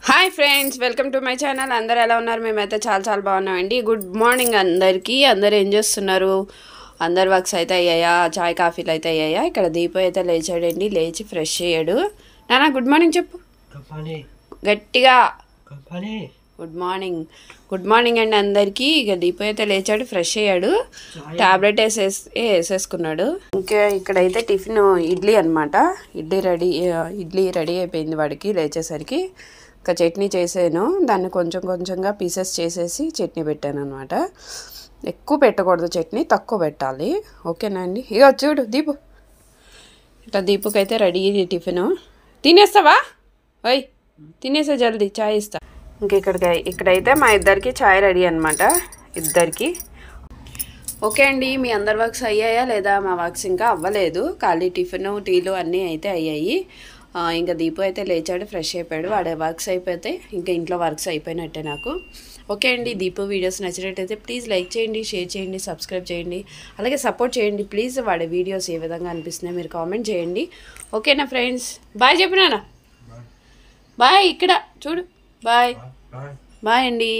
Hi friends, welcome to my channel. అందరు ఎలా ఉన్నారు? మేమైతే చాలా బాగున్నామండి. గుడ్ మార్నింగ్ అందరికీ. అందరు ఏం చేస్తున్నారు? అందరు వర్క్స్ అయితే అయ్యాయా? చాయ్ కాఫీలు అయితే అయ్యాయా? ఇక్కడ దీపం అయితే లేచాడండి. లేచి ఫ్రెష్ అయ్యాడు. నానా గుడ్ మార్నింగ్ చెప్పు గట్టిగా. గుడ్ మార్నింగ్ అండి అందరికీ. ఇక దీపం అయితే లేచాడు, ఫ్రెష్ అయ్యాడు, టాబ్లెట్ వేసేసుకున్నాడు. ఇంకా ఇక్కడైతే టిఫిన్ ఇడ్లీ అనమాట. ఇడ్లీ రెడీ అయిపోయింది వాడికి లేచేసరికి. ఇంకా చట్నీ చేసాను. దాన్ని కొంచెంగా పీసెస్ చేసేసి చట్నీ పెట్టాను అనమాట. ఎక్కువ పెట్టకూడదు చట్నీ, తక్కువ పెట్టాలి. ఓకేనా అండి? ఇక చూడు దీపు, ఇట్లా దీపుకైతే రెడీ టిఫిన్. తినేస్తావా? ఓయ్ తినేసా, జల్దీ చాయ్ ఇస్తా. ఇంక ఇక్కడైతే మా ఇద్దరికి చాయ్ రెడీ అనమాట, ఇద్దరికి. ఓకే అండి, మీ అందరి వర్క్స్ అయ్యాయా లేదా? మా వర్క్స్ ఇంకా అవ్వలేదు. ఖాళీ టిఫిన్ టీలు అన్నీ అయితే అయ్యాయి. ఇంకా దీపు అయితే లేచాడు, ఫ్రెష్ అయిపోయాడు. వాడే వర్క్స్ అయిపోతే ఇంకా ఇంట్లో వర్క్స్ అయిపోయినట్టే నాకు. ఓకే అండి, దీపు వీడియోస్ నచ్చినట్టయితే ప్లీజ్ లైక్ చేయండి, షేర్ చేయండి, సబ్స్క్రైబ్ చేయండి, అలాగే సపోర్ట్ చేయండి ప్లీజ్. వాడే వీడియోస్ ఏ విధంగా అనిపిస్తున్నాయో మీరు కామెంట్ చేయండి. ఓకేనా ఫ్రెండ్స్? బాయ్ చెప్పినానా? బాయ్. ఇక్కడ చూడు, బాయ్. బాయ్ అండి.